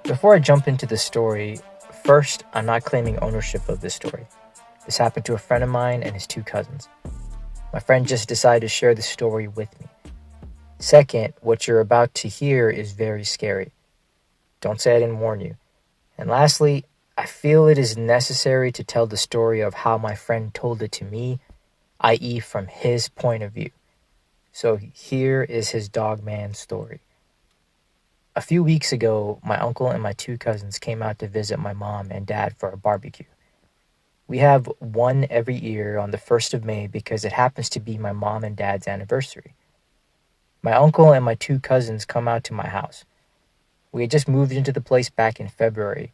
Before I jump into the story, first, I'm not claiming ownership of this story. This happened to a friend of mine and his two cousins. My friend just decided to share the story with me. Second, what you're about to hear is very scary. Don't say I didn't warn you. And lastly, I feel it is necessary to tell the story of how my friend told it to me, i.e., from his point of view. So here is his Dogman story. A few weeks ago, my uncle and my two cousins came out to visit my mom and dad for a barbecue. We have one every year on the 1st of May because it happens to be my mom and dad's anniversary. My uncle and my two cousins come out to my house. We had just moved into the place back in February,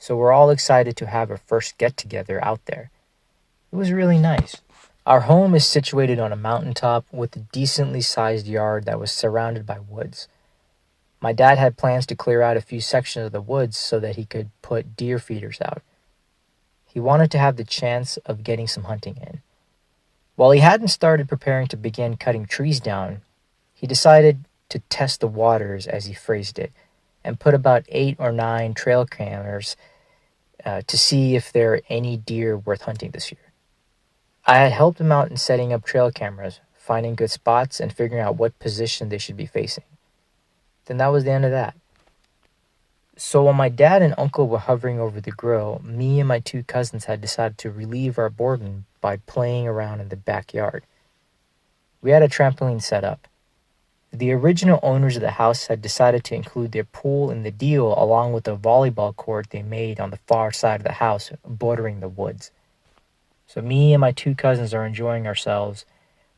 so we're all excited to have our first get-together out there. It was really nice. Our home is situated on a mountaintop with a decently sized yard that was surrounded by woods. My dad had plans to clear out a few sections of the woods so that he could put deer feeders out. He wanted to have the chance of getting some hunting in. While he hadn't started preparing to begin cutting trees down, he decided to test the waters, as he phrased it, and put about 8 or 9 trail cameras to see if there are any deer worth hunting this year. I had helped him out in setting up trail cameras, finding good spots, and figuring out what position they should be facing. Then that was the end of that. So while my dad and uncle were hovering over the grill, me and my two cousins had decided to relieve our boredom by playing around in the backyard. We had a trampoline set up. The original owners of the house had decided to include their pool in the deal along with a volleyball court they made on the far side of the house, bordering the woods. So me and my two cousins are enjoying ourselves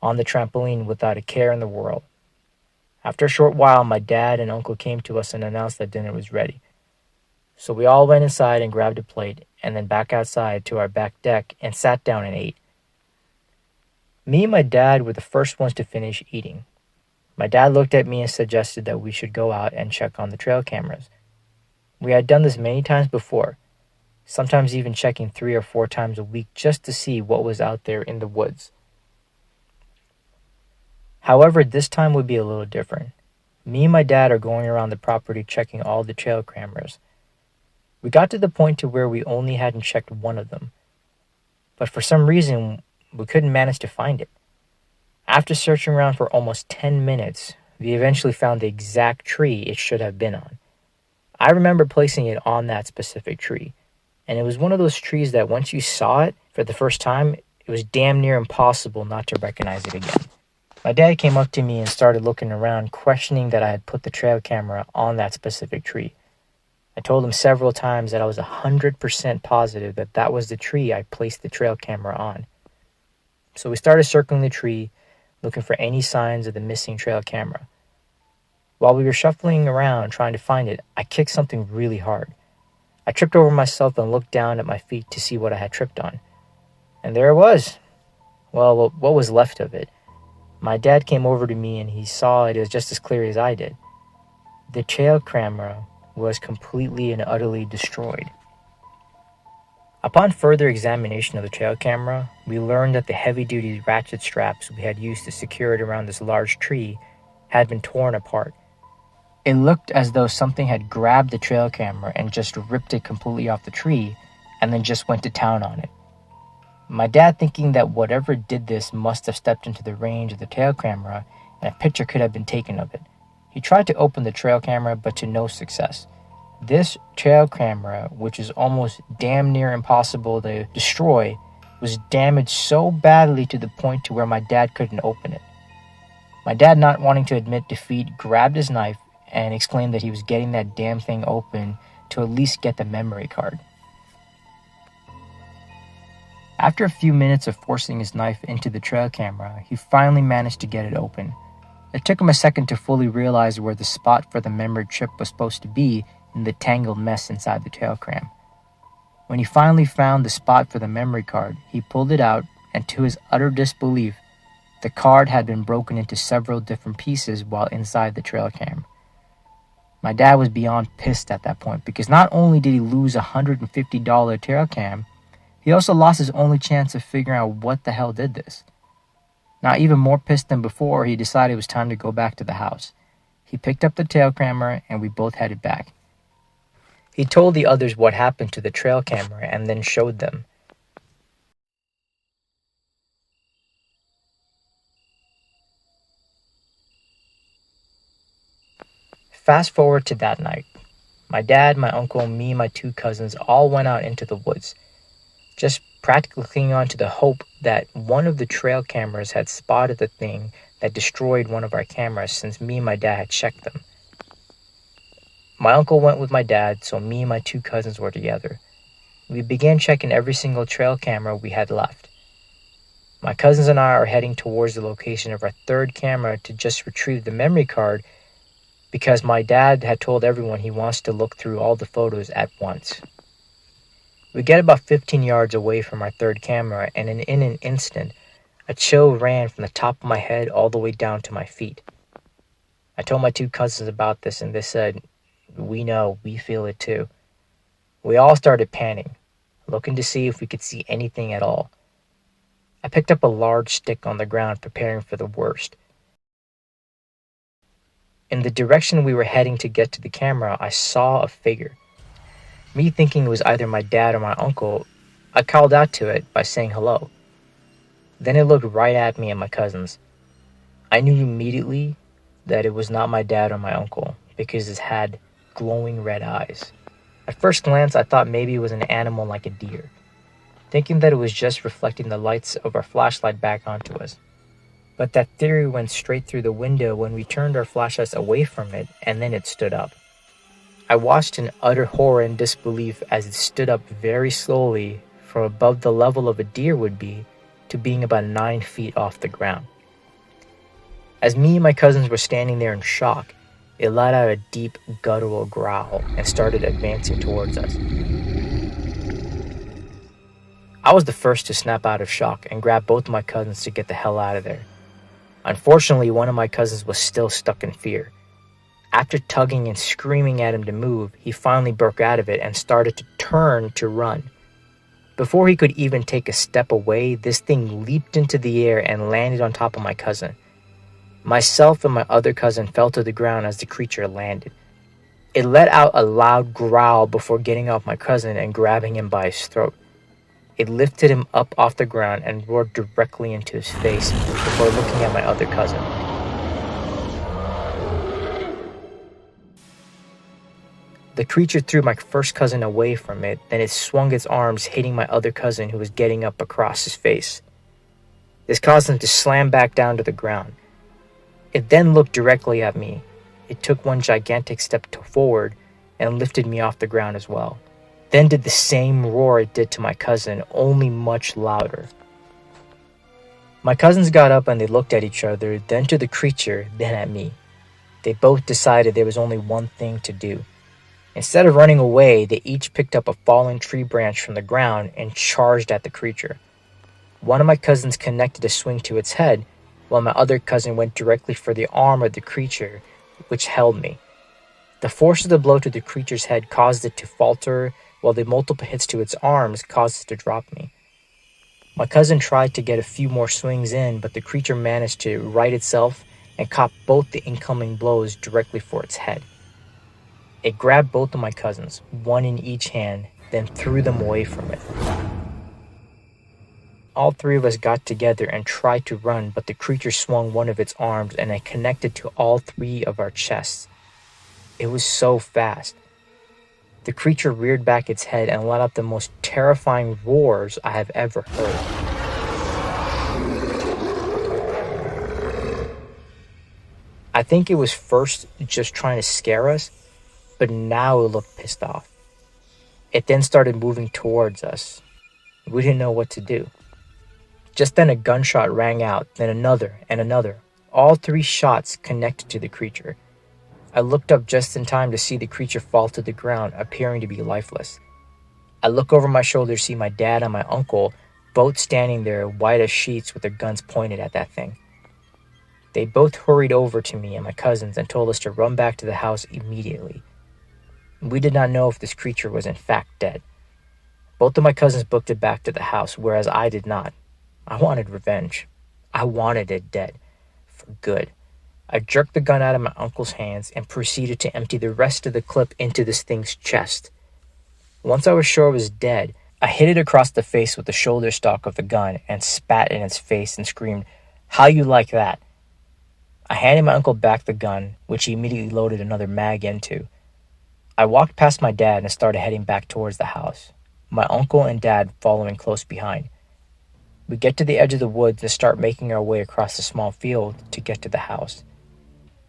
on the trampoline without a care in the world. After a short while, my dad and uncle came to us and announced that dinner was ready. So we all went inside and grabbed a plate, and then back outside to our back deck and sat down and ate. Me and my dad were the first ones to finish eating. My dad looked at me and suggested that we should go out and check on the trail cameras. We had done this many times before, sometimes even checking 3 or 4 times a week just to see what was out there in the woods. However, this time would be a little different. Me and my dad are going around the property checking all the trail cameras. We got to the point to where we only hadn't checked one of them, but for some reason we couldn't manage to find it. After searching around for almost 10 minutes, we eventually found the exact tree it should have been on. I remember placing it on that specific tree, and it was one of those trees that once you saw it for the first time, it was damn near impossible not to recognize it again. My dad came up to me and started looking around, questioning that I had put the trail camera on that specific tree. I told him several times that I was 100% positive that that was the tree I placed the trail camera on. So we started circling the tree, looking for any signs of the missing trail camera. While we were shuffling around trying to find it, I kicked something really hard. I tripped over myself and looked down at my feet to see what I had tripped on. And there it was. Well, what was left of it. My dad came over to me and he saw it as just as clear as I did. The trail camera was completely and utterly destroyed. Upon further examination of the trail camera, we learned that the heavy-duty ratchet straps we had used to secure it around this large tree had been torn apart. It looked as though something had grabbed the trail camera and just ripped it completely off the tree and then just went to town on it. My dad, thinking that whatever did this must have stepped into the range of the trail camera and a picture could have been taken of it. He tried to open the trail camera, but to no success. This trail camera, which is almost damn near impossible to destroy, was damaged so badly to the point to where my dad couldn't open it. My dad, not wanting to admit defeat, grabbed his knife and exclaimed that he was getting that damn thing open to at least get the memory card. After a few minutes of forcing his knife into the trail camera, he finally managed to get it open. It took him a second to fully realize where the spot for the memory chip was supposed to be in the tangled mess inside the trail cam. When he finally found the spot for the memory card, he pulled it out, and to his utter disbelief, the card had been broken into several different pieces while inside the trail cam. My dad was beyond pissed at that point because not only did he lose a $150 trail cam, he also lost his only chance of figuring out what the hell did this. Now, even more pissed than before, he decided it was time to go back to the house. He picked up the trail camera and we both headed back. He told the others what happened to the trail camera and then showed them. Fast forward to that night. My dad, my uncle, me, and my two cousins all went out into the woods, just practically clinging on to the hope that one of the trail cameras had spotted the thing that destroyed one of our cameras, since me and my dad had checked them. My uncle went with my dad, so me and my two cousins were together. We began checking every single trail camera we had left. My cousins and I are heading towards the location of our third camera to just retrieve the memory card, because my dad had told everyone he wants to look through all the photos at once. We get about 15 yards away from our third camera, and in an instant, a chill ran from the top of my head all the way down to my feet. I told my two cousins about this, and they said, "We know, we feel it too." We all started panning, looking to see if we could see anything at all. I picked up a large stick on the ground, preparing for the worst. In the direction we were heading to get to the camera, I saw a figure. Me thinking it was either my dad or my uncle, I called out to it by saying hello. Then it looked right at me and my cousins. I knew immediately that it was not my dad or my uncle, because it had glowing red eyes. At first glance, I thought maybe it was an animal like a deer, thinking that it was just reflecting the lights of our flashlight back onto us. But that theory went straight through the window when we turned our flashlights away from it, and then it stood up. I watched in utter horror and disbelief as it stood up very slowly from above the level of a deer would be to being about 9 feet off the ground. As me and my cousins were standing there in shock, it let out a deep guttural growl and started advancing towards us. I was the first to snap out of shock and grab both of my cousins to get the hell out of there. Unfortunately, one of my cousins was still stuck in fear. After tugging and screaming at him to move, he finally broke out of it and started to turn to run. Before he could even take a step away, this thing leaped into the air and landed on top of my cousin. Myself and my other cousin fell to the ground as the creature landed. It let out a loud growl before getting off my cousin and grabbing him by his throat. It lifted him up off the ground and roared directly into his face before looking at my other cousin. The creature threw my first cousin away from it, then it swung its arms, hitting my other cousin who was getting up across his face. This caused him to slam back down to the ground. It then looked directly at me. It took one gigantic step forward and lifted me off the ground as well. Then did the same roar it did to my cousin, only much louder. My cousins got up and they looked at each other, then to the creature, then at me. They both decided there was only one thing to do. Instead of running away, they each picked up a fallen tree branch from the ground and charged at the creature. One of my cousins connected a swing to its head, while my other cousin went directly for the arm of the creature, which held me. The force of the blow to the creature's head caused it to falter, while the multiple hits to its arms caused it to drop me. My cousin tried to get a few more swings in, but the creature managed to right itself and caught both the incoming blows directly for its head. It grabbed both of my cousins, one in each hand, then threw them away from it. All three of us got together and tried to run, but the creature swung one of its arms and it connected to all three of our chests. It was so fast. The creature reared back its head and let out the most terrifying roars I have ever heard. I think it was first just trying to scare us, but now it looked pissed off. It then started moving towards us. We didn't know what to do. Just then a gunshot rang out, then another and another. All three shots connected to the creature. I looked up just in time to see the creature fall to the ground, appearing to be lifeless. I look over my shoulder to see my dad and my uncle both standing there, white as sheets with their guns pointed at that thing. They both hurried over to me and my cousins and told us to run back to the house immediately. We did not know if this creature was in fact dead. Both of my cousins booked it back to the house, whereas I did not. I wanted revenge. I wanted it dead. For good. I jerked the gun out of my uncle's hands and proceeded to empty the rest of the clip into this thing's chest. Once I was sure it was dead, I hit it across the face with the shoulder stock of the gun and spat in its face and screamed, "How you like that?" I handed my uncle back the gun, which he immediately loaded another mag into. I walked past my dad and started heading back towards the house, my uncle and dad following close behind. We get to the edge of the woods and start making our way across a small field to get to the house.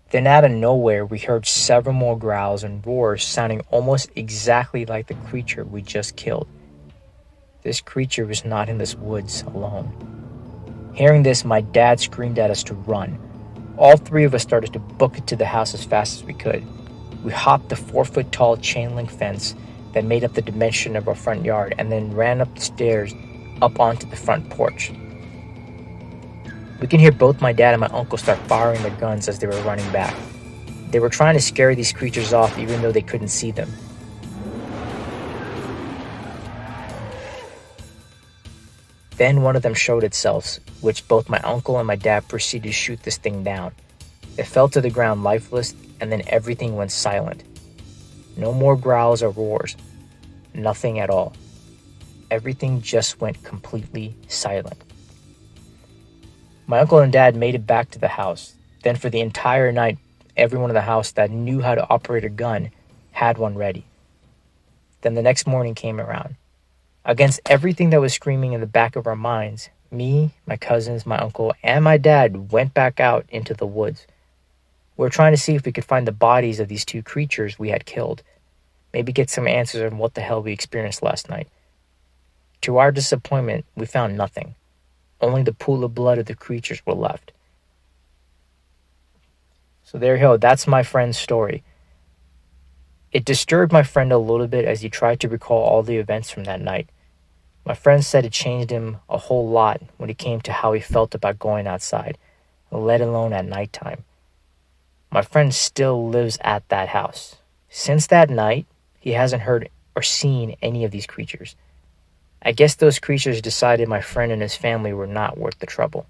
Then out of nowhere, we heard several more growls and roars sounding almost exactly like the creature we just killed. This creature was not in this woods alone. Hearing this, my dad screamed at us to run. All three of us started to book it to the house as fast as we could. We hopped the 4-foot-tall chain link fence that made up the dimension of our front yard and then ran up the stairs up onto the front porch. We can hear both my dad and my uncle start firing their guns as they were running back. They were trying to scare these creatures off even though they couldn't see them. Then one of them showed itself, which both my uncle and my dad proceeded to shoot this thing down. It fell to the ground lifeless, and then everything went silent. No more growls or roars. Nothing at all. Everything just went completely silent. My uncle and dad made it back to the house. Then for the entire night, everyone in the house that knew how to operate a gun had one ready. Then the next morning came around. Against everything that was screaming in the back of our minds, me, my cousins, my uncle, and my dad went back out into the woods. We were trying to see if we could find the bodies of these two creatures we had killed. Maybe get some answers on what the hell we experienced last night. To our disappointment, we found nothing. Only the pool of blood of the creatures were left. So there you go, that's my friend's story. It disturbed my friend a little bit as he tried to recall all the events from that night. My friend said it changed him a whole lot when it came to how he felt about going outside, let alone at nighttime. My friend still lives at that house. Since that night, he hasn't heard or seen any of these creatures. I guess those creatures decided my friend and his family were not worth the trouble.